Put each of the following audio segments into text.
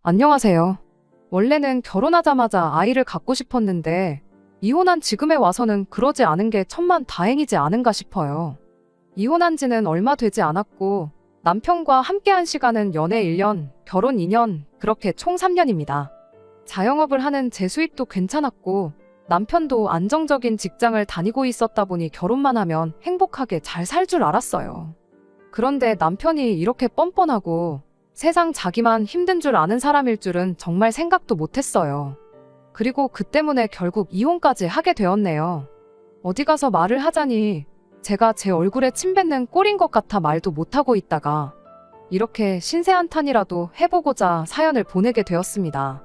안녕하세요. 원래는 결혼하자마자 아이를 갖고 싶었는데 이혼한 지금에 와서는 그러지 않은 게 천만 다행이지 않은가 싶어요. 이혼한 지는 얼마 되지 않았고 남편과 함께한 시간은 연애 1년, 결혼 2년, 그렇게 총 3년입니다. 자영업을 하는 제 수입도 괜찮았고 남편도 안정적인 직장을 다니고 있었다 보니 결혼만 하면 행복하게 잘 살 줄 알았어요. 그런데 남편이 이렇게 뻔뻔하고 세상 자기만 힘든 줄 아는 사람일 줄은 정말 생각도 못했어요. 그리고 그 때문에 결국 이혼까지 하게 되었네요. 어디 가서 말을 하자니 제가 제 얼굴에 침 뱉는 꼴인 것 같아 말도 못하고 있다가 이렇게 신세한탄이라도 해보고자 사연을 보내게 되었습니다.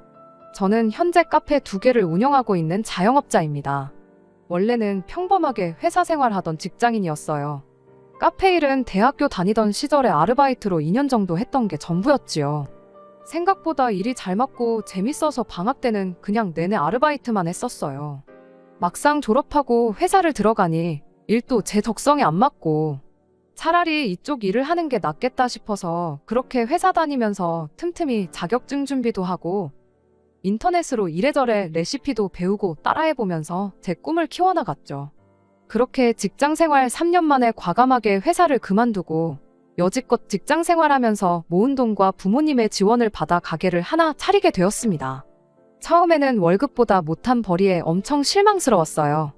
저는 현재 카페 2개를 운영하고 있는 자영업자입니다. 원래는 평범하게 회사 생활하던 직장인이었어요. 카페 일은 대학교 다니던 시절에 아르바이트로 2년 정도 했던 게 전부였지요. 생각보다 일이 잘 맞고 재밌어서 방학 때는 그냥 내내 아르바이트만 했었어요. 막상 졸업하고 회사를 들어가니 일도 제 적성에 안 맞고 차라리 이쪽 일을 하는 게 낫겠다 싶어서 그렇게 회사 다니면서 틈틈이 자격증 준비도 하고 인터넷으로 이래저래 레시피도 배우고 따라해보면서 제 꿈을 키워나갔죠. 그렇게 직장생활 3년 만에 과감하게 회사를 그만두고 여지껏 직장생활하면서 모은 돈과 부모님의 지원을 받아 가게를 하나 차리게 되었습니다. 처음에는 월급보다 못한 벌이에 엄청 실망스러웠어요.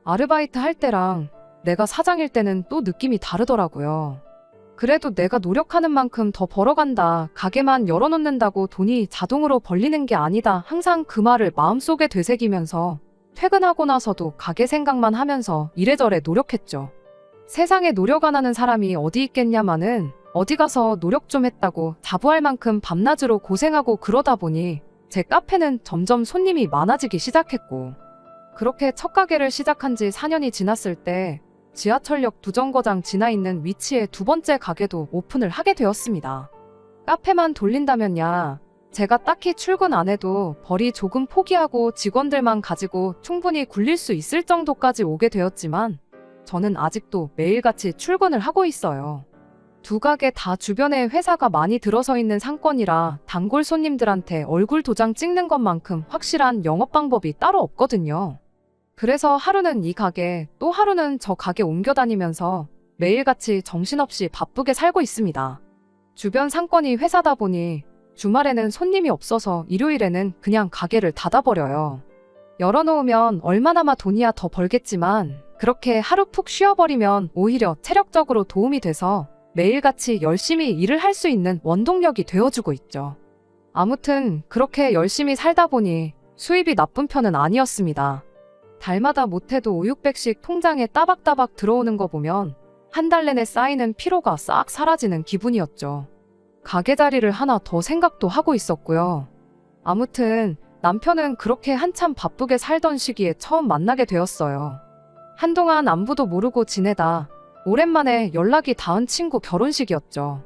아르바이트 할 때랑 내가 사장일 때는 또 느낌이 다르더라고요. 그래도 내가 노력하는 만큼 더 벌어간다. 가게만 열어놓는다고 돈이 자동으로 벌리는 게 아니다. 항상 그 말을 마음속에 되새기면서 퇴근하고 나서도 가게 생각만 하면서 이래저래 노력했죠. 세상에 노력 안 하는 사람이 어디 있겠냐마는 어디 가서 노력 좀 했다고 자부할 만큼 밤낮으로 고생하고 그러다 보니 제 카페는 점점 손님이 많아지기 시작했고 그렇게 첫 가게를 시작한 지 4년이 지났을 때 지하철역 두정거장 지나 있는 위치에 2번째 가게도 오픈을 하게 되었습니다. 카페만 돌린다면야 제가 딱히 출근 안 해도 벌이 조금 포기하고 직원들만 가지고 충분히 굴릴 수 있을 정도까지 오게 되었지만 저는 아직도 매일같이 출근을 하고 있어요. 2가게 다 주변에 회사가 많이 들어서 있는 상권이라 단골 손님들한테 얼굴 도장 찍는 것만큼 확실한 영업 방법이 따로 없거든요. 그래서 하루는 이 가게, 또 하루는 저 가게 옮겨 다니면서 매일같이 정신없이 바쁘게 살고 있습니다. 주변 상권이 회사다 보니 주말에는 손님이 없어서 일요일에는 그냥 가게를 닫아버려요. 열어놓으면 얼마나마 돈이야 더 벌겠지만 그렇게 하루 푹 쉬어버리면 오히려 체력적으로 도움이 돼서 매일같이 열심히 일을 할 수 있는 원동력이 되어주고 있죠. 아무튼 그렇게 열심히 살다 보니 수입이 나쁜 편은 아니었습니다. 달마다 못해도 5,600씩 통장에 따박따박 들어오는 거 보면 한 달 내내 쌓이는 피로가 싹 사라지는 기분이었죠. 가게 자리를 하나 더 생각도 하고 있었고요. 아무튼 남편은 그렇게 한참 바쁘게 살던 시기에 처음 만나게 되었어요. 한동안 안부도 모르고 지내다 오랜만에 연락이 닿은 친구 결혼식이었죠.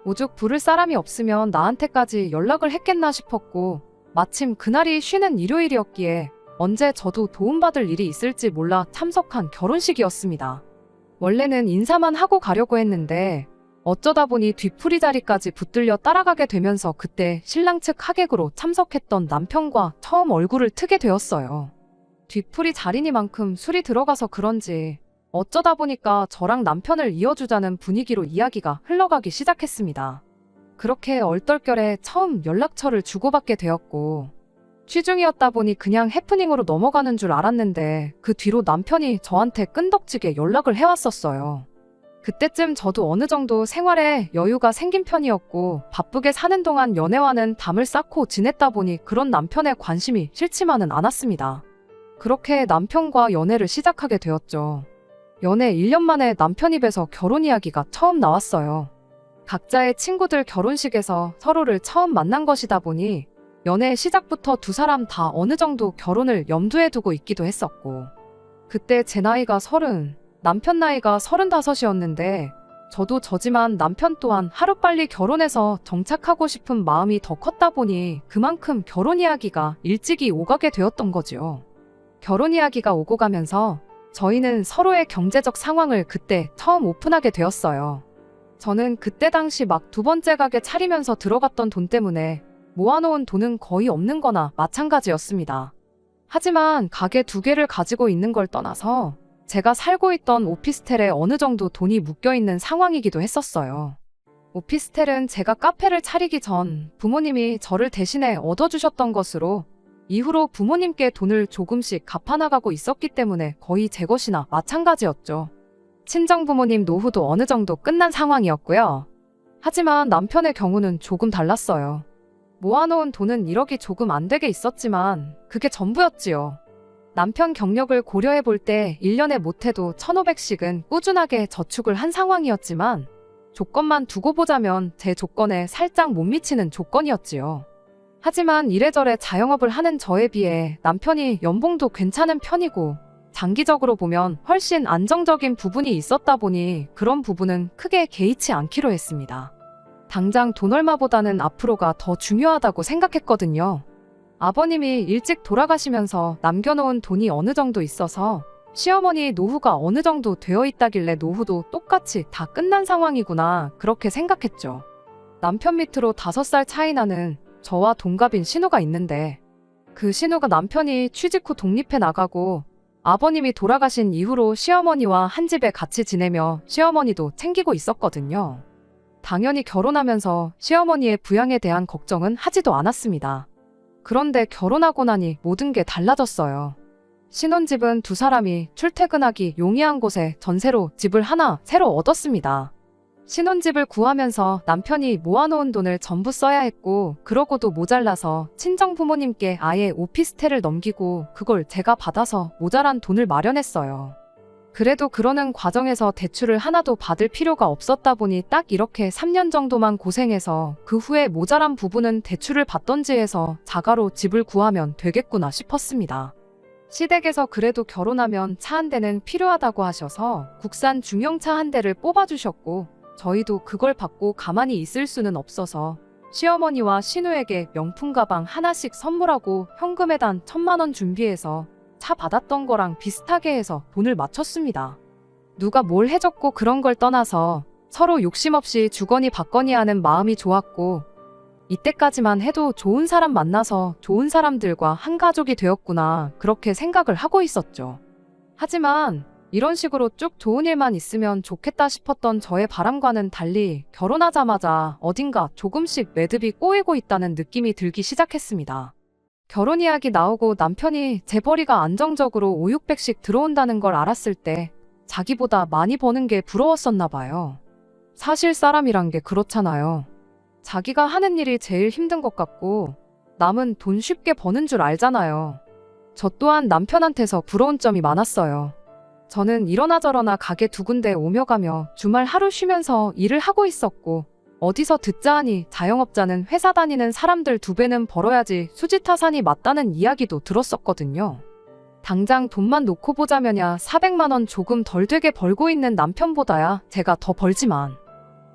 오죽 부를 사람이 없으면 나한테까지 연락을 했겠나 싶었고 마침 그날이 쉬는 일요일이었기에 언제 저도 도움받을 일이 있을지 몰라 참석한 결혼식이었습니다. 원래는 인사만 하고 가려고 했는데 어쩌다 보니 뒤풀이 자리까지 붙들려 따라가게 되면서 그때 신랑 측 하객으로 참석했던 남편과 처음 얼굴을 트게 되었어요. 뒤풀이 자리니만큼 술이 들어가서 그런지 어쩌다 보니까 저랑 남편을 이어주자는 분위기로 이야기가 흘러가기 시작했습니다. 그렇게 얼떨결에 처음 연락처를 주고받게 되었고 취중이었다 보니 그냥 해프닝으로 넘어가는 줄 알았는데 그 뒤로 남편이 저한테 끈덕지게 연락을 해왔었어요. 그때쯤 저도 어느 정도 생활에 여유가 생긴 편이었고 바쁘게 사는 동안 연애와는 담을 쌓고 지냈다 보니 그런 남편의 관심이 싫지만은 않았습니다. 그렇게 남편과 연애를 시작하게 되었죠. 연애 1년 만에 남편 입에서 결혼 이야기가 처음 나왔어요. 각자의 친구들 결혼식에서 서로를 처음 만난 것이다 보니 연애 시작부터 2사람 다 어느 정도 결혼을 염두에 두고 있기도 했었고 그때 제 나이가 30, 남편 나이가 35이었는데 저도 저지만 남편 또한 하루빨리 결혼해서 정착하고 싶은 마음이 더 컸다 보니 그만큼 결혼 이야기가 일찍이 오가게 되었던 거지요. 결혼 이야기가 오고 가면서 저희는 서로의 경제적 상황을 그때 처음 오픈하게 되었어요. 저는 그때 당시 막 2번째 가게 차리면서 들어갔던 돈 때문에 모아놓은 돈은 거의 없는 거나 마찬가지였습니다. 하지만 가게 2개를 가지고 있는 걸 떠나서 제가 살고 있던 오피스텔에 어느 정도 돈이 묶여있는 상황이기도 했었어요. 오피스텔은 제가 카페를 차리기 전 부모님이 저를 대신에 얻어주셨던 것으로 이후로 부모님께 돈을 조금씩 갚아나가고 있었기 때문에 거의 제 것이나 마찬가지였죠. 친정부모님 노후도 어느 정도 끝난 상황이었고요. 하지만 남편의 경우는 조금 달랐어요. 모아놓은 돈은 1억이 조금 안 되게 있었지만 그게 전부였지요. 남편 경력을 고려해 볼 때 1년에 못해도 1,500씩은 꾸준하게 저축을 한 상황이었지만 조건만 두고 보자면 제 조건에 살짝 못 미치는 조건이었지요. 하지만 이래저래 자영업을 하는 저에 비해 남편이 연봉도 괜찮은 편이고 장기적으로 보면 훨씬 안정적인 부분이 있었다 보니 그런 부분은 크게 개의치 않기로 했습니다. 당장 돈 얼마보다는 앞으로가 더 중요하다고 생각했거든요. 아버님이 일찍 돌아가시면서 남겨놓은 돈이 어느 정도 있어서 시어머니 노후가 어느 정도 되어 있다길래 노후도 똑같이 다 끝난 상황이구나 그렇게 생각했죠. 남편 밑으로 5살 차이 나는 저와 동갑인 신우가 있는데 그 신우가 남편이 취직 후 독립해 나가고 아버님이 돌아가신 이후로 시어머니와 한 집에 같이 지내며 시어머니도 챙기고 있었거든요. 당연히 결혼하면서 시어머니의 부양에 대한 걱정은 하지도 않았습니다. 그런데 결혼하고 나니 모든 게 달라졌어요. 신혼집은 2사람이 출퇴근하기 용이한 곳에 전세로 집을 하나 새로 얻었습니다. 신혼집을 구하면서 남편이 모아놓은 돈을 전부 써야 했고 그러고도 모자라서 친정부모님께 아예 오피스텔을 넘기고 그걸 제가 받아서 모자란 돈을 마련했어요. 그래도 그러는 과정에서 대출을 하나도 받을 필요가 없었다 보니 딱 이렇게 3년 정도만 고생해서 그 후에 모자란 부분은 대출을 받던지 해서 자가로 집을 구하면 되겠구나 싶었습니다. 시댁에서 그래도 결혼하면 차 한 대는 필요하다고 하셔서 국산 중형차 한 대를 뽑아주셨고 저희도 그걸 받고 가만히 있을 수는 없어서 시어머니와 신우에게 명품 가방 하나씩 선물하고 현금에 단 1,000만 원 준비해서 차 받았던 거랑 비슷하게 해서 돈을 맞췄습니다. 누가 뭘 해줬고 그런 걸 떠나서 서로 욕심 없이 주거니 받거니 하는 마음이 좋았고 이때까지만 해도 좋은 사람 만나서 좋은 사람들과 한 가족이 되었구나 그렇게 생각을 하고 있었죠. 하지만 이런 식으로 쭉 좋은 일만 있으면 좋겠다 싶었던 저의 바람과는 달리 결혼하자마자 어딘가 조금씩 매듭이 꼬이고 있다는 느낌이 들기 시작했습니다. 결혼 이야기 나오고 남편이 재벌이가 안정적으로 5,600씩 들어온다는 걸 알았을 때 자기보다 많이 버는 게 부러웠었나 봐요. 사실 사람이란 게 그렇잖아요. 자기가 하는 일이 제일 힘든 것 같고 남은 돈 쉽게 버는 줄 알잖아요. 저 또한 남편한테서 부러운 점이 많았어요. 저는 이러나 저러나 가게 2군데 오며 가며 주말 하루 쉬면서 일을 하고 있었고 어디서 듣자 하니 자영업자는 회사 다니는 사람들 2배는 벌어야지 수지타산이 맞다는 이야기도 들었었거든요. 당장 돈만 놓고 보자면야 400만 원 조금 덜 되게 벌고 있는 남편보다야 제가 더 벌지만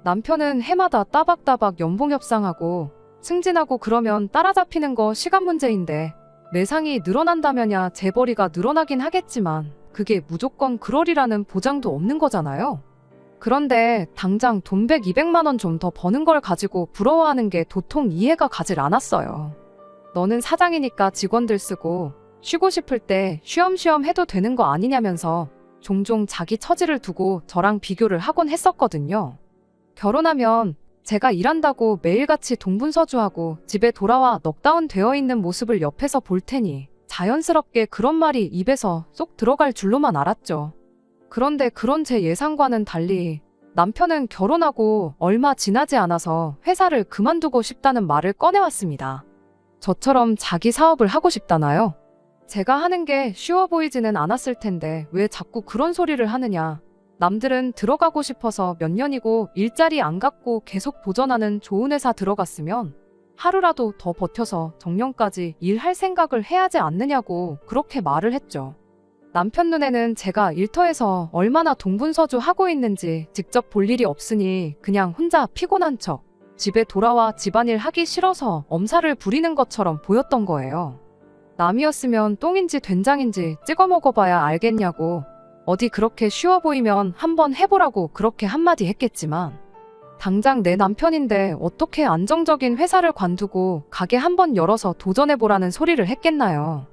남편은 해마다 따박따박 연봉 협상하고 승진하고 그러면 따라잡히는 거 시간 문제인데 매상이 늘어난다면야 재벌이가 늘어나긴 하겠지만 그게 무조건 그러리라는 보장도 없는 거잖아요. 그런데 당장 돈 100, 200만 원 좀 더 버는 걸 가지고 부러워하는 게 도통 이해가 가질 않았어요. 너는 사장이니까 직원들 쓰고 쉬고 싶을 때 쉬엄쉬엄 해도 되는 거 아니냐면서 종종 자기 처지를 두고 저랑 비교를 하곤 했었거든요. 결혼하면 제가 일한다고 매일같이 동분서주하고 집에 돌아와 넉다운 되어 있는 모습을 옆에서 볼 테니 자연스럽게 그런 말이 입에서 쏙 들어갈 줄로만 알았죠. 그런데 그런 제 예상과는 달리 남편은 결혼하고 얼마 지나지 않아서 회사를 그만두고 싶다는 말을 꺼내왔습니다. 저처럼 자기 사업을 하고 싶다나요? 제가 하는 게 쉬워 보이지는 않았을 텐데 왜 자꾸 그런 소리를 하느냐. 남들은 들어가고 싶어서 몇 년이고 일자리 안 갖고 계속 도전하는 좋은 회사 들어갔으면 하루라도 더 버텨서 정년까지 일할 생각을 해야지 않느냐고 그렇게 말을 했죠. 남편 눈에는 제가 일터에서 얼마나 동분서주 하고 있는지 직접 볼 일이 없으니 그냥 혼자 피곤한 척 집에 돌아와 집안일 하기 싫어서 엄살을 부리는 것처럼 보였던 거예요. 남이었으면 똥인지 된장인지 찍어 먹어봐야 알겠냐고 어디 그렇게 쉬워 보이면 한번 해보라고 그렇게 한마디 했겠지만 당장 내 남편인데 어떻게 안정적인 회사를 관두고 가게 한번 열어서 도전해보라는 소리를 했겠나요.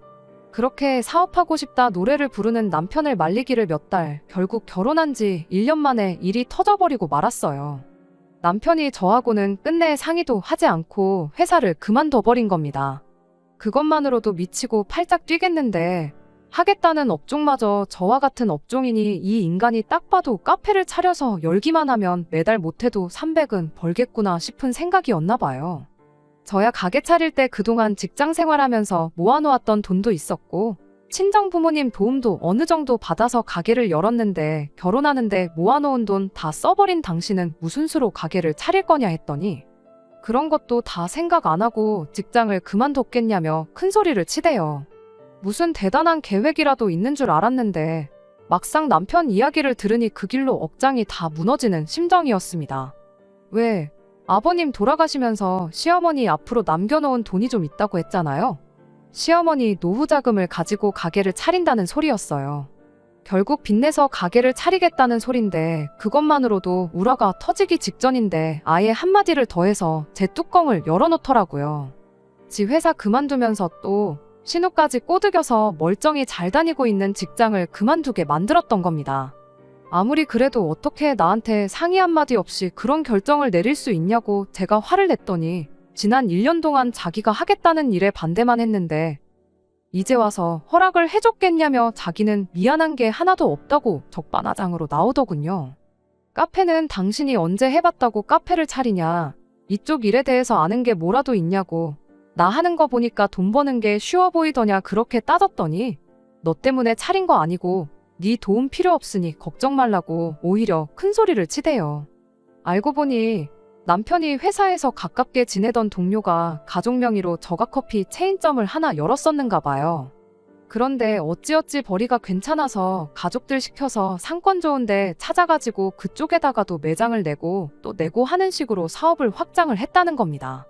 그렇게 사업하고 싶다 노래를 부르는 남편을 말리기를 몇 달, 결국 결혼한 지 1년 만에 일이 터져버리고 말았어요. 남편이 저하고는 끝내 상의도 하지 않고 회사를 그만둬버린 겁니다. 그것만으로도 미치고 팔짝 뛰겠는데 하겠다는 업종마저 저와 같은 업종이니 이 인간이 딱 봐도 카페를 차려서 열기만 하면 매달 못해도 300은 벌겠구나 싶은 생각이었나 봐요. 저야 가게 차릴 때 그동안 직장 생활하면서 모아놓았던 돈도 있었고 친정 부모님 도움도 어느 정도 받아서 가게를 열었는데 결혼하는데 모아놓은 돈 다 써버린 당신은 무슨 수로 가게를 차릴 거냐 했더니 그런 것도 다 생각 안 하고 직장을 그만뒀겠냐며 큰 소리를 치대요. 무슨 대단한 계획이라도 있는 줄 알았는데 막상 남편 이야기를 들으니 그 길로 억장이 다 무너지는 심정이었습니다. 왜? 아버님 돌아가시면서 시어머니 앞으로 남겨놓은 돈이 좀 있다고 했잖아요. 시어머니 노후 자금을 가지고 가게를 차린다는 소리였어요. 결국 빚내서 가게를 차리겠다는 소린데 그것만으로도 우라가 터지기 직전인데 아예 한마디를 더해서 제 뚜껑을 열어놓더라고요. 지 회사 그만두면서 또 신우까지 꼬드겨서 멀쩡히 잘 다니고 있는 직장을 그만두게 만들었던 겁니다. 아무리 그래도 어떻게 나한테 상의 한마디 없이 그런 결정을 내릴 수 있냐고 제가 화를 냈더니 지난 1년 동안 자기가 하겠다는 일에 반대만 했는데 이제 와서 허락을 해줬겠냐며 자기는 미안한 게 하나도 없다고 적반하장으로 나오더군요. 카페는 당신이 언제 해봤다고 카페를 차리냐. 이쪽 일에 대해서 아는 게 뭐라도 있냐고. 나 하는 거 보니까 돈 버는 게 쉬워 보이더냐 그렇게 따졌더니 너 때문에 차린 거 아니고 네 도움 필요 없으니 걱정 말라고 오히려 큰 소리를 치대요. 알고 보니 남편이 회사에서 가깝게 지내던 동료가 가족 명의로 저가커피 체인점을 하나 열었었는가 봐요. 그런데 어찌어찌 벌이가 괜찮아서 가족들 시켜서 상권 좋은데 찾아가지고 그쪽에다가도 매장을 내고 또 내고 하는 식으로 사업을 확장을 했다는 겁니다.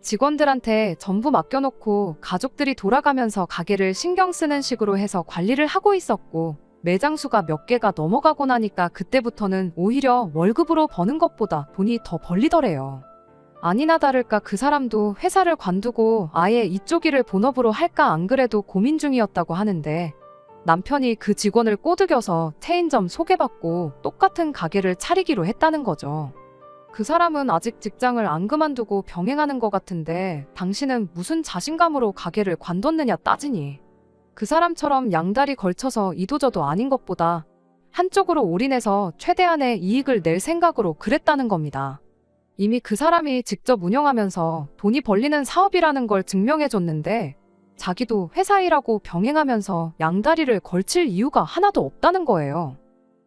직원들한테 전부 맡겨놓고 가족들이 돌아가면서 가게를 신경 쓰는 식으로 해서 관리를 하고 있었고 매장 수가 몇 개가 넘어가고 나니까 그때부터는 오히려 월급으로 버는 것보다 돈이 더 벌리더래요. 아니나 다를까 그 사람도 회사를 관두고 아예 이쪽 일을 본업으로 할까 안 그래도 고민 중이었다고 하는데 남편이 그 직원을 꼬드겨서 체인점 소개받고 똑같은 가게를 차리기로 했다는 거죠. 그 사람은 아직 직장을 안 그만두고 병행하는 것 같은데 당신은 무슨 자신감으로 가게를 관뒀느냐 따지니 그 사람처럼 양다리 걸쳐서 이도저도 아닌 것보다 한쪽으로 올인해서 최대한의 이익을 낼 생각으로 그랬다는 겁니다. 이미 그 사람이 직접 운영하면서 돈이 벌리는 사업이라는 걸 증명해줬는데 자기도 회사 일하고 병행하면서 양다리를 걸칠 이유가 하나도 없다는 거예요.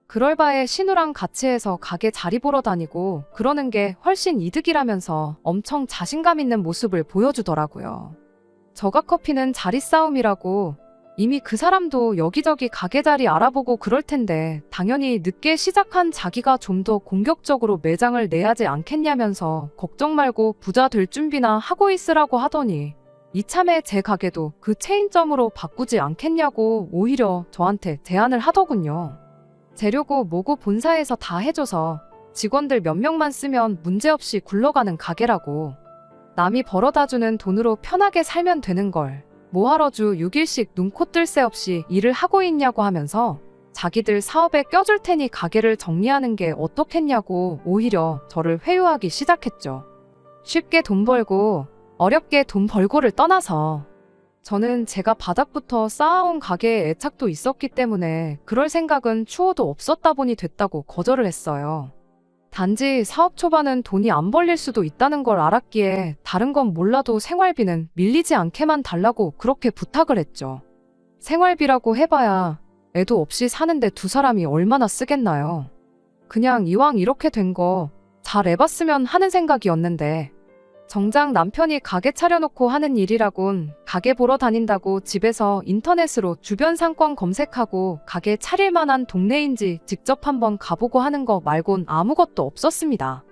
그럴 바에 신우랑 같이 해서 가게 자리 보러 다니고 그러는 게 훨씬 이득이라면서 엄청 자신감 있는 모습을 보여주더라고요. 저가커피는 자리 싸움이라고 이미 그 사람도 여기저기 가게 자리 알아보고 그럴 텐데 당연히 늦게 시작한 자기가 좀 더 공격적으로 매장을 내야지 않겠냐면서 걱정 말고 부자 될 준비나 하고 있으라고 하더니 이참에 제 가게도 그 체인점으로 바꾸지 않겠냐고 오히려 저한테 제안을 하더군요. 재료고 뭐고 본사에서 다 해줘서 직원들 몇 명만 쓰면 문제없이 굴러가는 가게라고. 남이 벌어다주는 돈으로 편하게 살면 되는 걸 뭐하러 주 6일씩 눈코 뜰 새 없이 일을 하고 있냐고 하면서 자기들 사업에 껴줄 테니 가게를 정리하는 게 어떻겠냐고 오히려 저를 회유하기 시작했죠. 쉽게 돈 벌고 어렵게 돈 벌고를 떠나서 저는 제가 바닥부터 쌓아온 가게에 애착도 있었기 때문에 그럴 생각은 추호도 없었다 보니 됐다고 거절을 했어요. 단지 사업 초반은 돈이 안 벌릴 수도 있다는 걸 알았기에 다른 건 몰라도 생활비는 밀리지 않게만 달라고 그렇게 부탁을 했죠. 생활비라고 해봐야 애도 없이 사는데 두 사람이 얼마나 쓰겠나요. 그냥 이왕 이렇게 된 거 잘 해봤으면 하는 생각이었는데 정작 남편이 가게 차려놓고 하는 일이라곤 가게 보러 다닌다고 집에서 인터넷으로 주변 상권 검색하고 가게 차릴 만한 동네인지 직접 한번 가보고 하는 거 말곤 아무것도 없었습니다.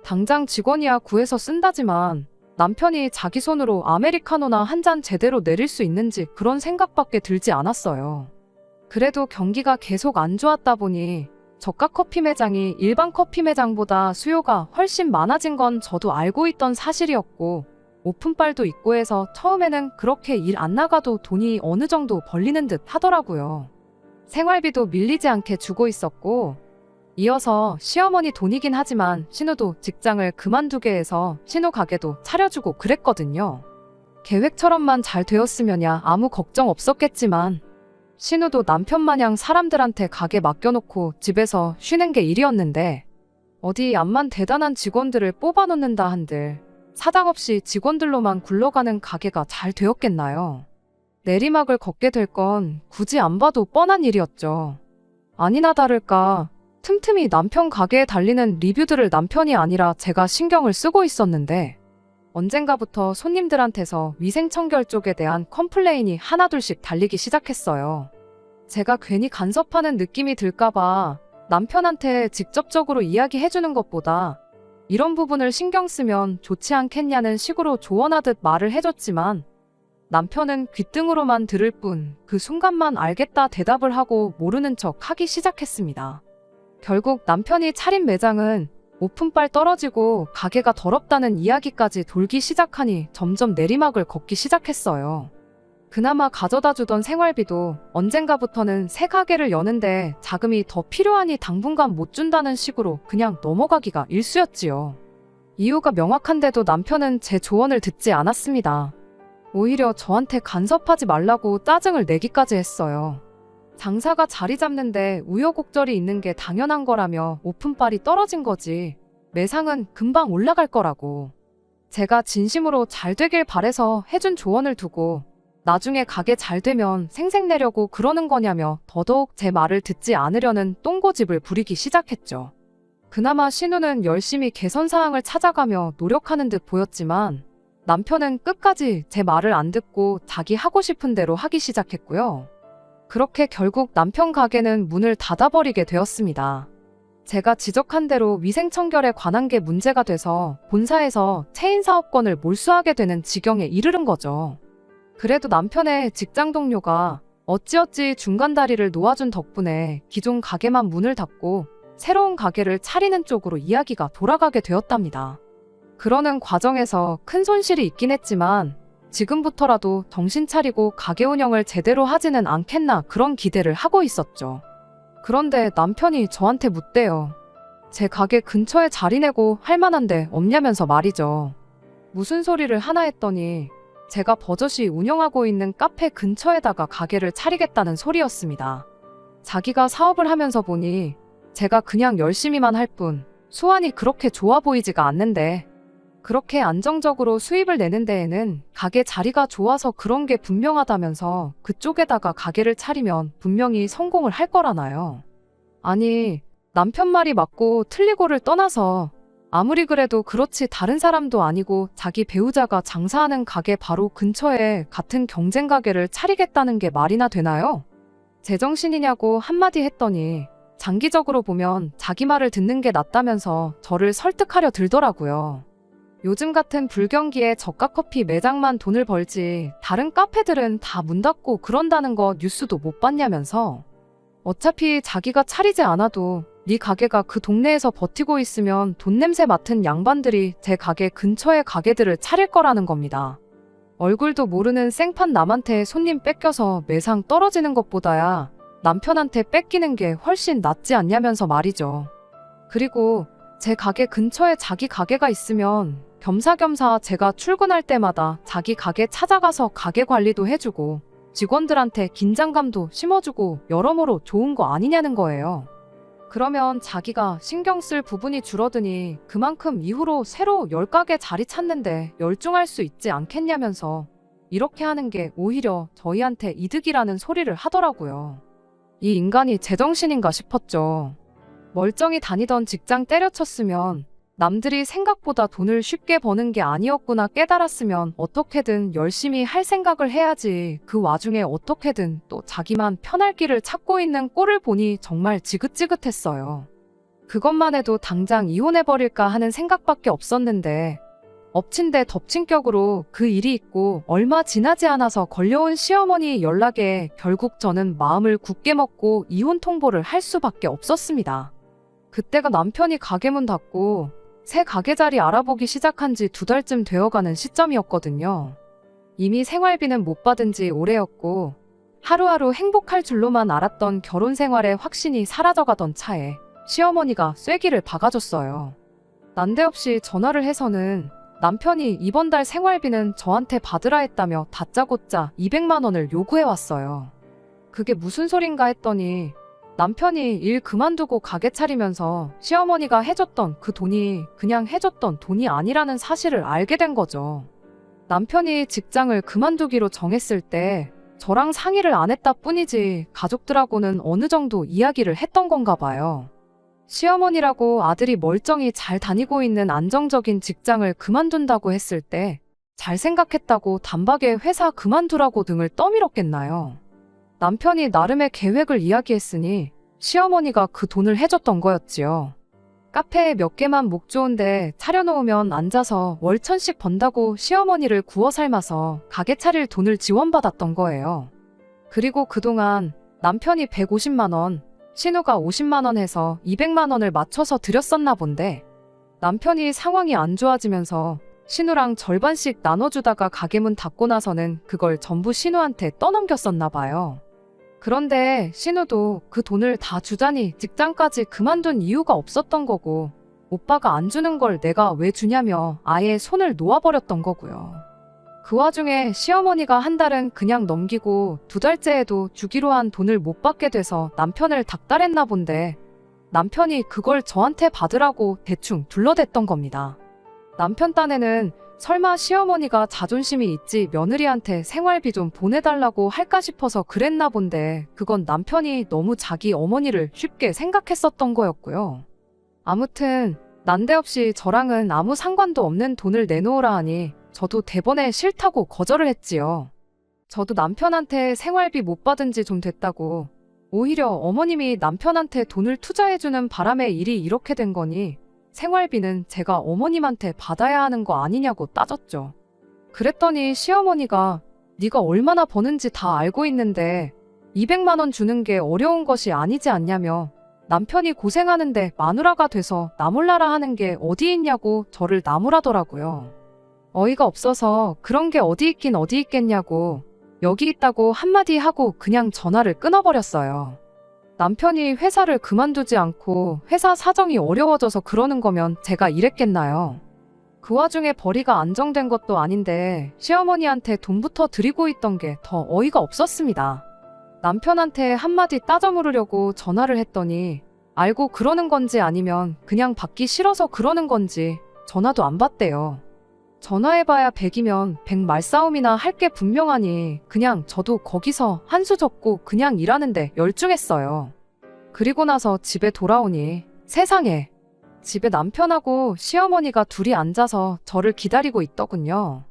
당장 직원이야 구해서 쓴다지만 남편이 자기 손으로 아메리카노나 한 잔 제대로 내릴 수 있는지 그런 생각밖에 들지 않았어요. 그래도 경기가 계속 안 좋았다 보니 저가 커피 매장이 일반 커피 매장보다 수요가 훨씬 많아진 건 저도 알고 있던 사실이었고, 오픈빨도 있고 해서 처음에는 그렇게 일 안 나가도 돈이 어느 정도 벌리는 듯 하더라고요. 생활비도 밀리지 않게 주고 있었고, 이어서 시어머니 돈이긴 하지만 신우도 직장을 그만두게 해서 신우 가게도 차려주고 그랬거든요. 계획처럼만 잘 되었으면야 아무 걱정 없었겠지만 신우도 남편 마냥 사람들한테 가게 맡겨놓고 집에서 쉬는 게 일이었는데 어디 암만 대단한 직원들을 뽑아놓는다 한들 사장 없이 직원들로만 굴러가는 가게가 잘 되었겠나요? 내리막을 걷게 될 건 굳이 안 봐도 뻔한 일이었죠. 아니나 다를까 틈틈이 남편 가게에 달리는 리뷰들을 남편이 아니라 제가 신경을 쓰고 있었는데 언젠가부터 손님들한테서 위생청결 쪽에 대한 컴플레인이 하나둘씩 달리기 시작했어요. 제가 괜히 간섭하는 느낌이 들까봐 남편한테 직접적으로 이야기해주는 것보다 이런 부분을 신경 쓰면 좋지 않겠냐는 식으로 조언하듯 말을 해줬지만 남편은 귓등으로만 들을 뿐 그 순간만 알겠다 대답을 하고 모르는 척 하기 시작했습니다. 결국 남편이 차린 매장은 오픈빨 떨어지고 가게가 더럽다는 이야기까지 돌기 시작하니 점점 내리막을 걷기 시작했어요. 그나마 가져다 주던 생활비도 언젠가부터는 새 가게를 여는데 자금이 더 필요하니 당분간 못 준다는 식으로 그냥 넘어가기가 일쑤였지요. 이유가 명확한데도 남편은 제 조언을 듣지 않았습니다. 오히려 저한테 간섭하지 말라고 짜증을 내기까지 했어요. 장사가 자리 잡는데 우여곡절이 있는 게 당연한 거라며 오픈빨이 떨어진 거지 매상은 금방 올라갈 거라고. 제가 진심으로 잘 되길 바래서 해준 조언을 두고 나중에 가게 잘 되면 생색내려고 그러는 거냐며 더더욱 제 말을 듣지 않으려는 똥고집을 부리기 시작했죠. 그나마 신우는 열심히 개선 사항을 찾아가며 노력하는 듯 보였지만 남편은 끝까지 제 말을 안 듣고 자기 하고 싶은 대로 하기 시작했고요. 그렇게 결국 남편 가게는 문을 닫아버리게 되었습니다. 제가 지적한 대로 위생청결에 관한 게 문제가 돼서 본사에서 체인사업권을 몰수하게 되는 지경에 이르른 거죠. 그래도 남편의 직장 동료가 어찌어찌 중간다리를 놓아준 덕분에 기존 가게만 문을 닫고 새로운 가게를 차리는 쪽으로 이야기가 돌아가게 되었답니다. 그러는 과정에서 큰 손실이 있긴 했지만 지금부터라도 정신 차리고 가게 운영을 제대로 하지는 않겠나 그런 기대를 하고 있었죠. 그런데 남편이 저한테 묻대요. 제 가게 근처에 자리 내고 할 만한데 없냐면서 말이죠. 무슨 소리를 하나 했더니 제가 버젓이 운영하고 있는 카페 근처에다가 가게를 차리겠다는 소리였습니다. 자기가 사업을 하면서 보니 제가 그냥 열심히만 할 뿐 수완이 그렇게 좋아 보이지가 않는데 그렇게 안정적으로 수입을 내는 데에는 가게 자리가 좋아서 그런 게 분명하다면서 그쪽에다가 가게를 차리면 분명히 성공을 할 거라나요. 아니, 남편 말이 맞고 틀리고를 떠나서 아무리 그래도 그렇지 다른 사람도 아니고 자기 배우자가 장사하는 가게 바로 근처에 같은 경쟁 가게를 차리겠다는 게 말이나 되나요? 제정신이냐고 한마디 했더니 장기적으로 보면 자기 말을 듣는 게 낫다면서 저를 설득하려 들더라고요. 요즘 같은 불경기에 저가 커피 매장만 돈을 벌지 다른 카페들은 다 문 닫고 그런다는 거 뉴스도 못 봤냐면서 어차피 자기가 차리지 않아도 네 가게가 그 동네에서 버티고 있으면 돈 냄새 맡은 양반들이 제 가게 근처의 가게들을 차릴 거라는 겁니다. 얼굴도 모르는 생판 남한테 손님 뺏겨서 매상 떨어지는 것보다야 남편한테 뺏기는 게 훨씬 낫지 않냐면서 말이죠. 그리고 제 가게 근처에 자기 가게가 있으면 겸사겸사 제가 출근할 때마다 자기 가게 찾아가서 가게 관리도 해주고 직원들한테 긴장감도 심어주고 여러모로 좋은 거 아니냐는 거예요. 그러면 자기가 신경 쓸 부분이 줄어드니 그만큼 이후로 새로 10가게 자리 찾는데 열중할 수 있지 않겠냐면서 이렇게 하는 게 오히려 저희한테 이득이라는 소리를 하더라고요. 이 인간이 제정신인가 싶었죠. 멀쩡히 다니던 직장 때려쳤으면 남들이 생각보다 돈을 쉽게 버는 게 아니었구나 깨달았으면 어떻게든 열심히 할 생각을 해야지 그 와중에 어떻게든 또 자기만 편할 길을 찾고 있는 꼴을 보니 정말 지긋지긋했어요. 그것만 해도 당장 이혼해버릴까 하는 생각밖에 없었는데 엎친 데 덮친 격으로 그 일이 있고 얼마 지나지 않아서 걸려온 시어머니 연락에 결국 저는 마음을 굳게 먹고 이혼 통보를 할 수밖에 없었습니다. 그때가 남편이 가게 문 닫고 새 가게 자리 알아보기 시작한 지 2달쯤 되어가는 시점이었거든요. 이미 생활비는 못 받은 지 오래였고 하루하루 행복할 줄로만 알았던 결혼 생활의 확신이 사라져가던 차에 시어머니가 쐐기를 박아줬어요. 난데없이 전화를 해서는 남편이 이번 달 생활비는 저한테 받으라 했다며 다짜고짜 200만 원을 요구해왔어요. 그게 무슨 소린가 했더니 남편이 일 그만두고 가게 차리면서 시어머니가 해줬던 그 돈이 그냥 해줬던 돈이 아니라는 사실을 알게 된 거죠. 남편이 직장을 그만두기로 정했을 때 저랑 상의를 안 했다 뿐이지 가족들하고는 어느 정도 이야기를 했던 건가 봐요. 시어머니라고 아들이 멀쩡히 잘 다니고 있는 안정적인 직장을 그만둔다고 했을 때 잘 생각했다고 단박에 회사 그만두라고 등을 떠밀었겠나요? 남편이 나름의 계획을 이야기했으니 시어머니가 그 돈을 해줬던 거였지요. 카페에 몇 개만 목 좋은데 차려놓으면 앉아서 월 1,000씩 번다고 시어머니를 구워 삶아서 가게 차릴 돈을 지원받았던 거예요. 그리고 그동안 남편이 150만 원, 신우가 50만 원 해서 200만 원을 맞춰서 드렸었나 본데 남편이 상황이 안 좋아지면서 신우랑 절반씩 나눠주다가 가게 문 닫고 나서는 그걸 전부 신우한테 떠넘겼었나 봐요. 그런데 신우도 그 돈을 다 주자니 직장까지 그만둔 이유가 없었던 거고 오빠가 안 주는 걸 내가 왜 주냐며 아예 손을 놓아버렸던 거고요. 그 와중에 시어머니가 한 달은 그냥 넘기고 2달째에도 주기로 한 돈을 못 받게 돼서 남편을 닥달했나 본데 남편이 그걸 저한테 받으라고 대충 둘러댔던 겁니다. 남편 딴에는 설마 시어머니가 자존심이 있지 며느리한테 생활비 좀 보내달라고 할까 싶어서 그랬나 본데 그건 남편이 너무 자기 어머니를 쉽게 생각했었던 거였고요. 아무튼 난데없이 저랑은 아무 상관도 없는 돈을 내놓으라 하니 저도 대번에 싫다고 거절을 했지요. 저도 남편한테 생활비 못 받은 지 좀 됐다고 오히려 어머님이 남편한테 돈을 투자해주는 바람에 일이 이렇게 된 거니 생활비는 제가 어머님한테 받아야 하는 거 아니냐고 따졌죠. 그랬더니 시어머니가 네가 얼마나 버는지 다 알고 있는데 200만 원 주는 게 어려운 것이 아니지 않냐며 남편이 고생하는데 마누라가 돼서 나몰라라 하는 게 어디 있냐고 저를 나무라더라고요. 어이가 없어서 그런 게 어디 있긴 어디 있겠냐고 여기 있다고 한마디 하고 그냥 전화를 끊어버렸어요. 남편이 회사를 그만두지 않고 회사 사정이 어려워져서 그러는 거면 제가 이랬겠나요? 그 와중에 벌이가 안정된 것도 아닌데 시어머니한테 돈부터 드리고 있던 게 더 어이가 없었습니다. 남편한테 한마디 따져 물으려고 전화를 했더니 알고 그러는 건지 아니면 그냥 받기 싫어서 그러는 건지 전화도 안 받대요. 전화해봐야 100이면 100 말싸움이나 할 게 분명하니 그냥 저도 거기서 한 수 접고 그냥 일하는데 열중했어요. 그리고 나서 집에 돌아오니 세상에 집에 남편하고 시어머니가 둘이 앉아서 저를 기다리고 있더군요.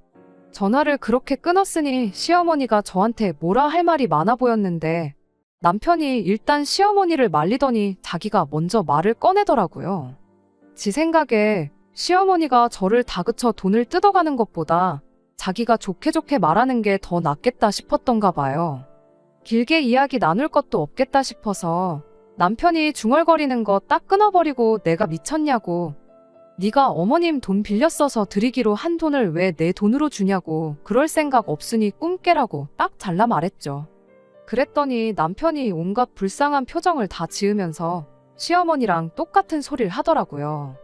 전화를 그렇게 끊었으니 시어머니가 저한테 뭐라 할 말이 많아 보였는데 남편이 일단 시어머니를 말리더니 자기가 먼저 말을 꺼내더라고요. 지 생각에 시어머니가 저를 다그쳐 돈을 뜯어가는 것보다 자기가 좋게 좋게 말하는 게 더 낫겠다 싶었던가 봐요. 길게 이야기 나눌 것도 없겠다 싶어서 남편이 중얼거리는 거 딱 끊어버리고 내가 미쳤냐고 네가 어머님 돈 빌려 써서 드리기로 한 돈을 왜 내 돈으로 주냐고 그럴 생각 없으니 꿈 깨라고 딱 잘라 말했죠. 그랬더니 남편이 온갖 불쌍한 표정을 다 지으면서 시어머니랑 똑같은 소리를 하더라고요.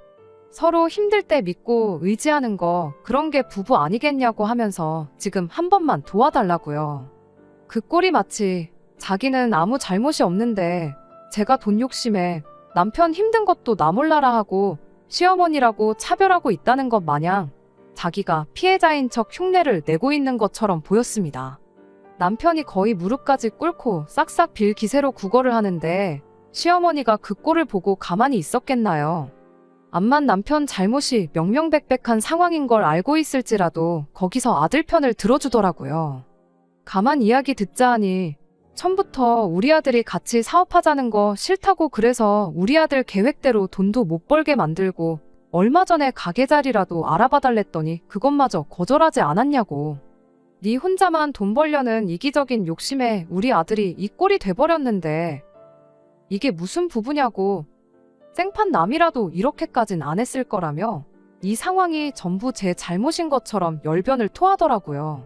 서로 힘들 때 믿고 의지하는 거 그런 게 부부 아니겠냐고 하면서 지금 한 번만 도와달라고요. 그 꼴이 마치 자기는 아무 잘못이 없는데 제가 돈 욕심에 남편 힘든 것도 나 몰라라 하고 시어머니라고 차별하고 있다는 것 마냥 자기가 피해자인 척 흉내를 내고 있는 것처럼 보였습니다. 남편이 거의 무릎까지 꿇고 싹싹 빌 기세로 구걸을 하는데 시어머니가 그 꼴을 보고 가만히 있었겠나요? 암만 남편 잘못이 명명백백한 상황인 걸 알고 있을지라도 거기서 아들 편을 들어주더라고요. 가만 이야기 듣자 하니 처음부터 우리 아들이 같이 사업하자는 거 싫다고 그래서 우리 아들 계획대로 돈도 못 벌게 만들고 얼마 전에 가게 자리라도 알아봐 달랬더니 그것마저 거절하지 않았냐고. 네 혼자만 돈 벌려는 이기적인 욕심에 우리 아들이 이 꼴이 돼버렸는데 이게 무슨 부부냐고. 생판 남이라도 이렇게까진 안 했을 거라며 이 상황이 전부 제 잘못인 것처럼 열변을 토하더라고요.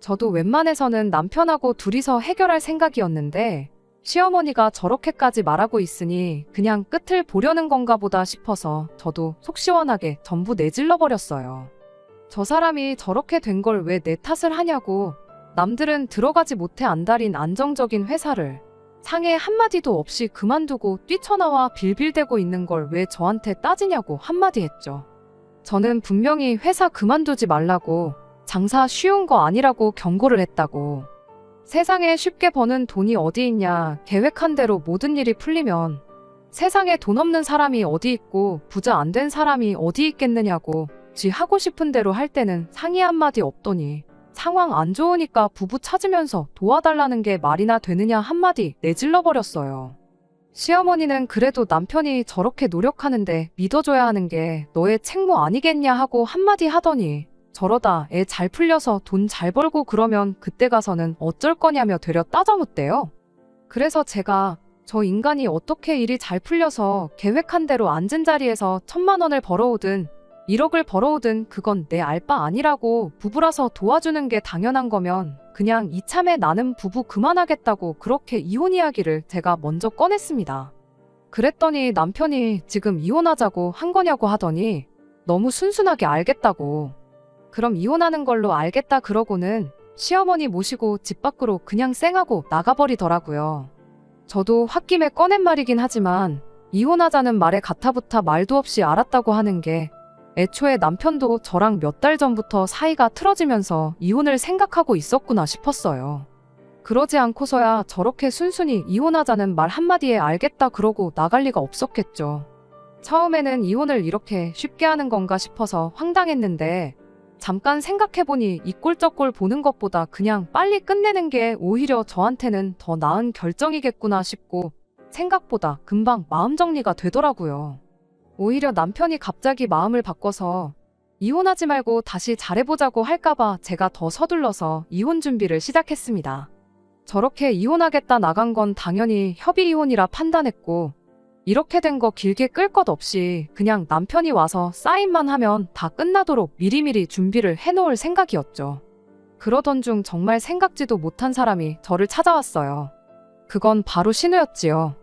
저도 웬만해서는 남편하고 둘이서 해결할 생각이었는데 시어머니가 저렇게까지 말하고 있으니 그냥 끝을 보려는 건가 보다 싶어서 저도 속 시원하게 전부 내질러 버렸어요. 저 사람이 저렇게 된 걸 왜 내 탓을 하냐고. 남들은 들어가지 못해 안달인 안정적인 회사를 상해 한마디도 없이 그만두고 뛰쳐나와 빌빌대고 있는 걸 왜 저한테 따지냐고 한마디 했죠. 저는 분명히 회사 그만두지 말라고, 장사 쉬운 거 아니라고 경고를 했다고. 세상에 쉽게 버는 돈이 어디 있냐. 계획한 대로 모든 일이 풀리면 세상에 돈 없는 사람이 어디 있고 부자 안 된 사람이 어디 있겠느냐고. 지 하고 싶은 대로 할 때는 상의 한마디 없더니 상황 안 좋으니까 부부 찾으면서 도와달라는 게 말이나 되느냐 한마디 내질러 버렸어요. 시어머니는 그래도 남편이 저렇게 노력하는데 믿어줘야 하는 게 너의 책무 아니겠냐 하고 한마디 하더니 저러다 애 잘 풀려서 돈 잘 벌고 그러면 그때 가서는 어쩔 거냐며 되려 따져묻대요. 그래서 제가 저 인간이 어떻게 일이 잘 풀려서 계획한 대로 앉은 자리에서 1,000만 원을 벌어오든 1억을 벌어오든 그건 내 알 바 아니라고. 부부라서 도와주는 게 당연한 거면 그냥 이참에 나는 부부 그만하겠다고 그렇게 이혼 이야기를 제가 먼저 꺼냈습니다. 그랬더니 남편이 지금 이혼하자고 한 거냐고 하더니 너무 순순하게 알겠다고. 그럼 이혼하는 걸로 알겠다 그러고는 시어머니 모시고 집 밖으로 그냥 쌩하고 나가버리더라고요. 저도 홧김에 꺼낸 말이긴 하지만 이혼하자는 말에 가타부타 말도 없이 알았다고 하는 게 애초에 남편도 저랑 몇 달 전부터 사이가 틀어지면서 이혼을 생각하고 있었구나 싶었어요. 그러지 않고서야 저렇게 순순히 이혼하자는 말 한마디에 알겠다 그러고 나갈 리가 없었겠죠. 처음에는 이혼을 이렇게 쉽게 하는 건가 싶어서 황당했는데 잠깐 생각해보니 이 꼴 저 꼴 보는 것보다 그냥 빨리 끝내는 게 오히려 저한테는 더 나은 결정이겠구나 싶고 생각보다 금방 마음 정리가 되더라고요. 오히려 남편이 갑자기 마음을 바꿔서 이혼하지 말고 다시 잘해보자고 할까봐 제가 더 서둘러서 이혼 준비를 시작했습니다. 저렇게 이혼하겠다 나간 건 당연히 협의 이혼이라 판단했고 이렇게 된 거 길게 끌 것 없이 그냥 남편이 와서 사인만 하면 다 끝나도록 미리미리 준비를 해놓을 생각이었죠. 그러던 중 정말 생각지도 못한 사람이 저를 찾아왔어요. 그건 바로 신우였지요.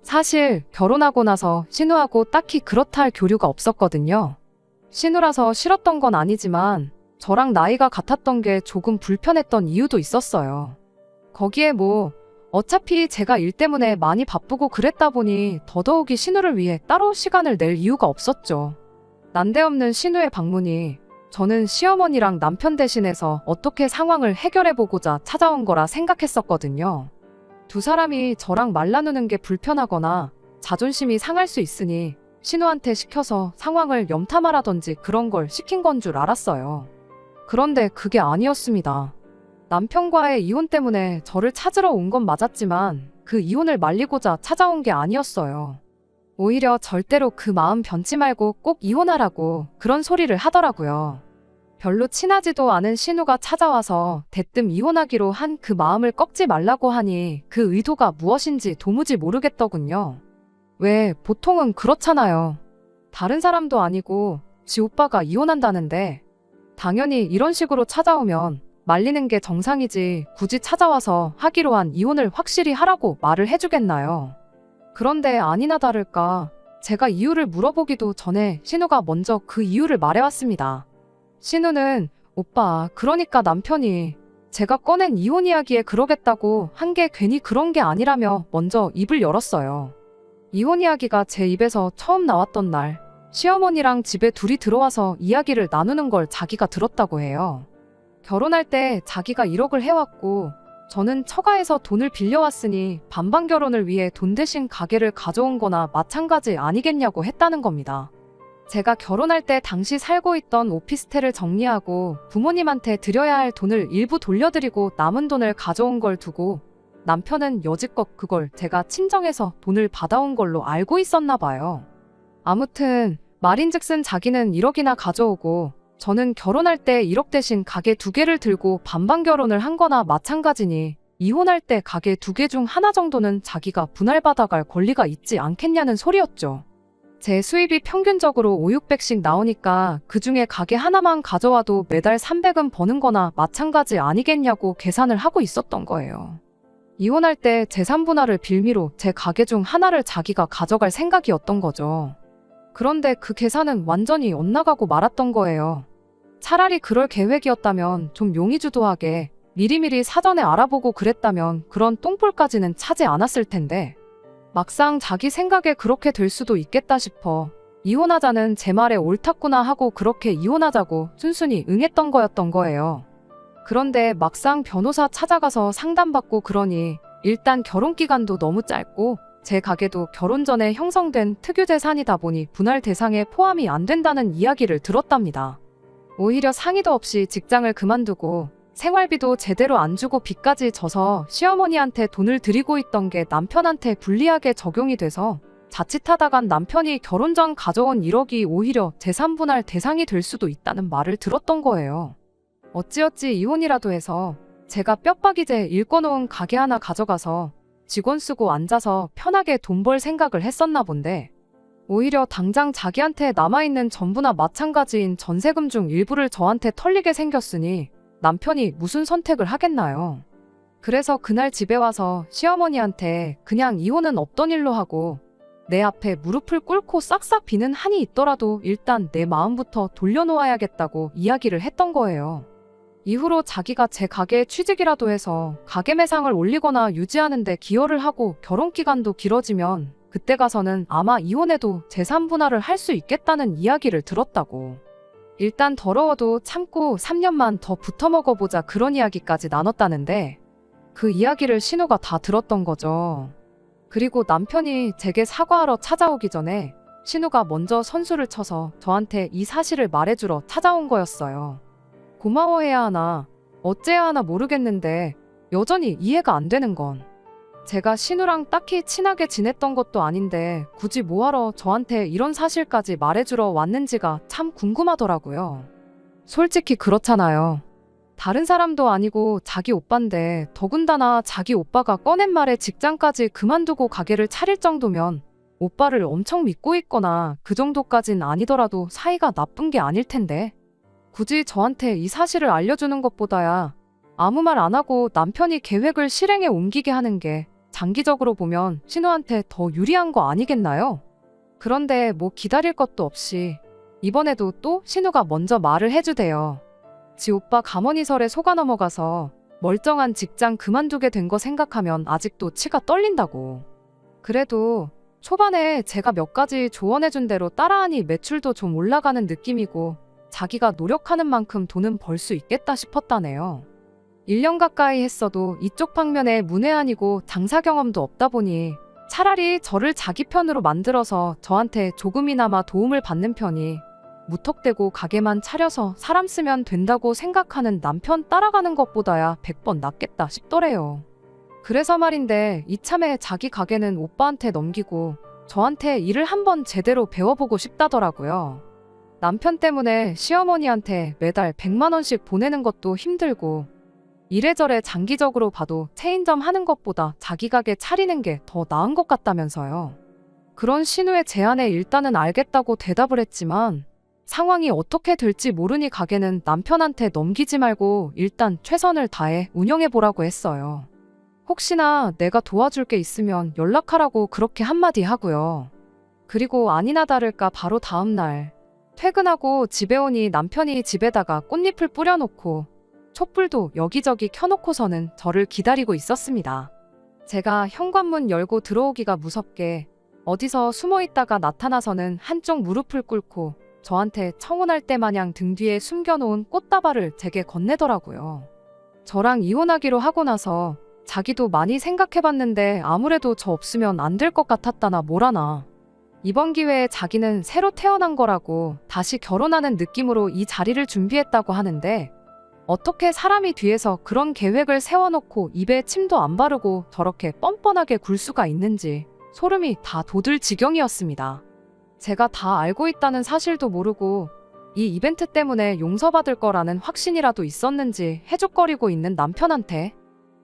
사실 결혼하고 나서 신우하고 딱히 그렇다 할 교류가 없었거든요. 신우라서 싫었던 건 아니지만 저랑 나이가 같았던 게 조금 불편했던 이유도 있었어요. 거기에 뭐 어차피 제가 일 때문에 많이 바쁘고 그랬다 보니 더더욱이 신우를 위해 따로 시간을 낼 이유가 없었죠. 난데없는 신우의 방문이 저는 시어머니랑 남편 대신해서 어떻게 상황을 해결해보고자 찾아온 거라 생각했었거든요. 두 사람이 저랑 말 나누는 게 불편하거나 자존심이 상할 수 있으니 신우한테 시켜서 상황을 염탐하라든지 그런 걸 시킨 건 줄 알았어요. 그런데 그게 아니었습니다. 남편과의 이혼 때문에 저를 찾으러 온 건 맞았지만 그 이혼을 말리고자 찾아온 게 아니었어요. 오히려 절대로 그 마음 변치 말고 꼭 이혼하라고 그런 소리를 하더라고요. 별로 친하지도 않은 신우가 찾아와서 대뜸 이혼하기로 한 그 마음을 꺾지 말라고 하니 그 의도가 무엇인지 도무지 모르겠더군요. 왜 보통은 그렇잖아요. 다른 사람도 아니고 지 오빠가 이혼한다는데 당연히 이런 식으로 찾아오면 말리는 게 정상이지 굳이 찾아와서 하기로 한 이혼을 확실히 하라고 말을 해주겠나요? 그런데 아니나 다를까 제가 이유를 물어보기도 전에 신우가 먼저 그 이유를 말해왔습니다. 신우는 오빠 그러니까 남편이 제가 꺼낸 이혼 이야기에 그러겠다고 한 게 괜히 그런 게 아니라며 먼저 입을 열었어요. 이혼 이야기가 제 입에서 처음 나왔던 날 시어머니랑 집에 둘이 들어와서 이야기를 나누는 걸 자기가 들었다고 해요. 결혼할 때 자기가 1억을 해왔고 저는 처가에서 돈을 빌려왔으니 반반 결혼을 위해 돈 대신 가게를 가져온 거나 마찬가지 아니겠냐고 했다는 겁니다. 제가 결혼할 때 당시 살고 있던 오피스텔을 정리하고 부모님한테 드려야 할 돈을 일부 돌려드리고 남은 돈을 가져온 걸 두고 남편은 여지껏 그걸 제가 친정에서 돈을 받아온 걸로 알고 있었나 봐요. 아무튼 말인즉슨 자기는 1억이나 가져오고 저는 결혼할 때 1억 대신 가게 2개를 들고 반반 결혼을 한 거나 마찬가지니 이혼할 때 가게 2개 중 하나 정도는 자기가 분할받아갈 권리가 있지 않겠냐는 소리였죠. 제 수입이 평균적으로 5,600씩 나오니까 그중에 가게 하나만 가져와도 매달 300은 버는 거나 마찬가지 아니겠냐고 계산을 하고 있었던 거예요. 이혼할 때 재산 분할을 빌미로 제 가게 중 하나를 자기가 가져갈 생각이었던 거죠. 그런데 그 계산은 완전히 엇나가고 말았던 거예요. 차라리 그럴 계획이었다면 좀 용의주도하게 미리미리 사전에 알아보고 그랬다면 그런 똥볼까지는 차지 않았을 텐데 막상 자기 생각에 그렇게 될 수도 있겠다 싶어 이혼하자는 제 말에 옳았구나 하고 그렇게 이혼하자고 순순히 응했던 거였던 거예요. 그런데 막상 변호사 찾아가서 상담받고 그러니 일단 결혼 기간도 너무 짧고 제 가게도 결혼 전에 형성된 특유재산이다 보니 분할 대상에 포함이 안 된다는 이야기를 들었답니다. 오히려 상의도 없이 직장을 그만두고 생활비도 제대로 안 주고 빚까지 져서 시어머니한테 돈을 드리고 있던 게 남편한테 불리하게 적용이 돼서 자칫하다간 남편이 결혼 전 가져온 1억이 오히려 재산 분할 대상이 될 수도 있다는 말을 들었던 거예요. 어찌어찌 이혼이라도 해서 제가 뼈박이제 일궈놓은 가게 하나 가져가서 직원 쓰고 앉아서 편하게 돈 벌 생각을 했었나 본데 오히려 당장 자기한테 남아있는 전부나 마찬가지인 전세금 중 일부를 저한테 털리게 생겼으니 남편이 무슨 선택을 하겠나요? 그래서 그날 집에 와서 시어머니한테 그냥 이혼은 없던 일로 하고 내 앞에 무릎을 꿇고 싹싹 비는 한이 있더라도 일단 내 마음부터 돌려놓아야겠다고 이야기를 했던 거예요. 이후로 자기가 제 가게에 취직이라도 해서 가게 매상을 올리거나 유지하는 데 기여를 하고 결혼 기간도 길어지면 그때 가서는 아마 이혼해도 재산 분할을 할 수 있겠다는 이야기를 들었다고. 일단 더러워도 참고 3년만 더 붙어 먹어보자 그런 이야기까지 나눴다는데 그 이야기를 신우가 다 들었던 거죠. 그리고 남편이 제게 사과하러 찾아오기 전에 신우가 먼저 선수를 쳐서 저한테 이 사실을 말해주러 찾아온 거였어요. 고마워해야 하나 어째야 하나 모르겠는데 여전히 이해가 안 되는 건 제가 신우랑 딱히 친하게 지냈던 것도 아닌데 굳이 뭐하러 저한테 이런 사실까지 말해주러 왔는지가 참 궁금하더라고요. 솔직히 그렇잖아요. 다른 사람도 아니고 자기 오빠인데 더군다나 자기 오빠가 꺼낸 말에 직장까지 그만두고 가게를 차릴 정도면 오빠를 엄청 믿고 있거나 그 정도까진 아니더라도 사이가 나쁜 게 아닐 텐데 굳이 저한테 이 사실을 알려주는 것보다야 아무 말 안 하고 남편이 계획을 실행에 옮기게 하는 게 장기적으로 보면 신우한테 더 유리한 거 아니겠나요? 그런데 뭐 기다릴 것도 없이 이번에도 또 신우가 먼저 말을 해주대요. 지 오빠 가머니설에 속아 넘어가서 멀쩡한 직장 그만두게 된 거 생각하면 아직도 치가 떨린다고. 그래도 초반에 제가 몇 가지 조언해준 대로 따라하니 매출도 좀 올라가는 느낌이고 자기가 노력하는 만큼 돈은 벌 수 있겠다 싶었다네요. 1년 가까이 했어도 이쪽 방면에 문외한이고 장사 경험도 없다 보니 차라리 저를 자기 편으로 만들어서 저한테 조금이나마 도움을 받는 편이 무턱대고 가게만 차려서 사람 쓰면 된다고 생각하는 남편 따라가는 것보다야 100번 낫겠다 싶더래요. 그래서 말인데 이참에 자기 가게는 오빠한테 넘기고 저한테 일을 한번 제대로 배워보고 싶다더라고요. 남편 때문에 시어머니한테 매달 100만 원씩 보내는 것도 힘들고 이래저래 장기적으로 봐도 체인점 하는 것보다 자기 가게 차리는 게 더 나은 것 같다면서요. 그런 신우의 제안에 일단은 알겠다고 대답을 했지만 상황이 어떻게 될지 모르니 가게는 남편한테 넘기지 말고 일단 최선을 다해 운영해보라고 했어요. 혹시나 내가 도와줄 게 있으면 연락하라고 그렇게 한마디 하고요. 그리고 아니나 다를까 바로 다음날 퇴근하고 집에 오니 남편이 집에다가 꽃잎을 뿌려놓고 촛불도 여기저기 켜놓고서는 저를 기다리고 있었습니다. 제가 현관문 열고 들어오기가 무섭게 어디서 숨어있다가 나타나서는 한쪽 무릎을 꿇고 저한테 청혼할 때 마냥 등 뒤에 숨겨놓은 꽃다발을 제게 건네더라고요. 저랑 이혼하기로 하고 나서 자기도 많이 생각해봤는데 아무래도 저 없으면 안 될 것 같았다나 뭐라나. 이번 기회에 자기는 새로 태어난 거라고 다시 결혼하는 느낌으로 이 자리를 준비했다고 하는데 어떻게 사람이 뒤에서 그런 계획을 세워놓고 입에 침도 안 바르고 저렇게 뻔뻔하게 굴 수가 있는지 소름이 다 돋을 지경이었습니다. 제가 다 알고 있다는 사실도 모르고 이 이벤트 때문에 용서받을 거라는 확신이라도 있었는지 해죽거리고 있는 남편한테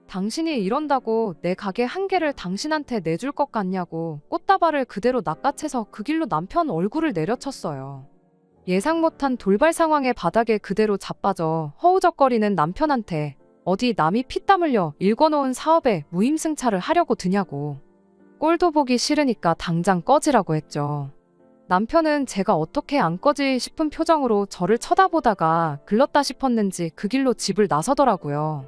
당신이 이런다고 내 가게 한 개를 당신한테 내줄 것 같냐고 꽃다발을 그대로 낚아채서 그 길로 남편 얼굴을 내려쳤어요. 예상 못한 돌발 상황에 바닥에 그대로 자빠져 허우적거리는 남편한테 어디 남이 피땀 흘려 일궈놓은 사업에 무임승차를 하려고 드냐고. 꼴도 보기 싫으니까 당장 꺼지라고 했죠. 남편은 제가 어떻게 안 꺼지 싶은 표정으로 저를 쳐다보다가 글렀다 싶었는지 그 길로 집을 나서더라고요.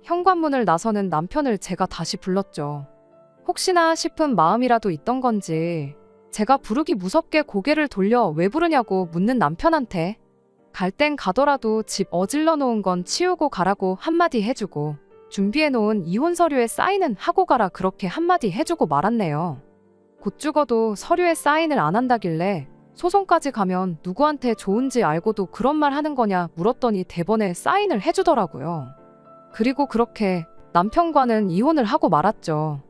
현관문을 나서는 남편을 제가 다시 불렀죠. 혹시나 싶은 마음이라도 있던 건지 제가 부르기 무섭게 고개를 돌려 왜 부르냐고 묻는 남편한테 갈 땐 가더라도 집 어질러 놓은 건 치우고 가라고 한마디 해주고 준비해 놓은 이혼 서류에 사인은 하고 가라 그렇게 한마디 해주고 말았네요. 곧 죽어도 서류에 사인을 안 한다길래 소송까지 가면 누구한테 좋은지 알고도 그런 말 하는 거냐 물었더니 대번에 사인을 해주더라고요. 그리고 그렇게 남편과는 이혼을 하고 말았죠.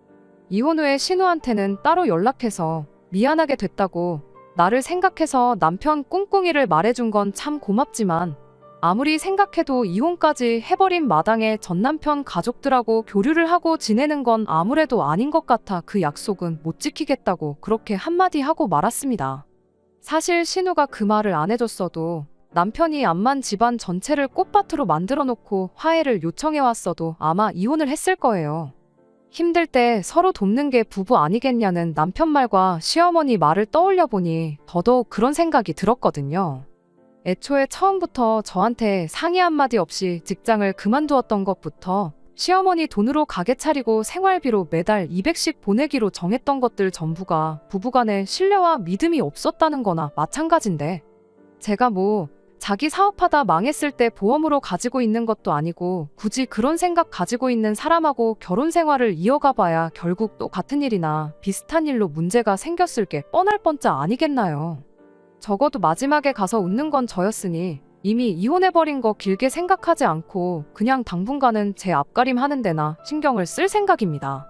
이혼 후에 신우한테는 따로 연락해서 미안하게 됐다고 나를 생각해서 남편 꿍꿍이를 말해준 건 참 고맙지만 아무리 생각해도 이혼까지 해버린 마당에 전남편 가족들하고 교류를 하고 지내는 건 아무래도 아닌 것 같아 그 약속은 못 지키겠다고 그렇게 한마디 하고 말았습니다. 사실 신우가 그 말을 안 해줬어도 남편이 암만 집안 전체를 꽃밭으로 만들어 놓고 화해를 요청해왔어도 아마 이혼을 했을 거예요. 힘들 때 서로 돕는 게 부부 아니겠냐는 남편 말과 시어머니 말을 떠올려 보니 더더욱 그런 생각이 들었거든요. 애초에 처음부터 저한테 상의 한마디 없이 직장을 그만두었던 것부터 시어머니 돈으로 가게 차리고 생활비로 매달 200씩 보내기로 정했던 것들 전부가 부부간에 신뢰와 믿음이 없었다는 거나 마찬가지인데 제가 뭐 자기 사업하다 망했을 때 보험으로 가지고 있는 것도 아니고 굳이 그런 생각 가지고 있는 사람하고 결혼 생활을 이어가 봐야 결국 또 같은 일이나 비슷한 일로 문제가 생겼을 게 뻔할 뻔짜 아니겠나요. 적어도 마지막에 가서 웃는 건 저였으니 이미 이혼해버린 거 길게 생각하지 않고 그냥 당분간은 제 앞가림 하는 데나 신경을 쓸 생각입니다.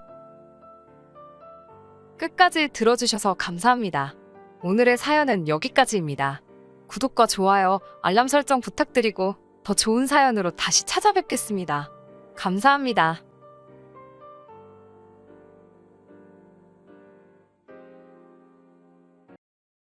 끝까지 들어주셔서 감사합니다. 오늘의 사연은 여기까지입니다. 구독과 좋아요, 알람 설정 부탁드리고 더 좋은 사연으로 다시 찾아뵙겠습니다. 감사합니다.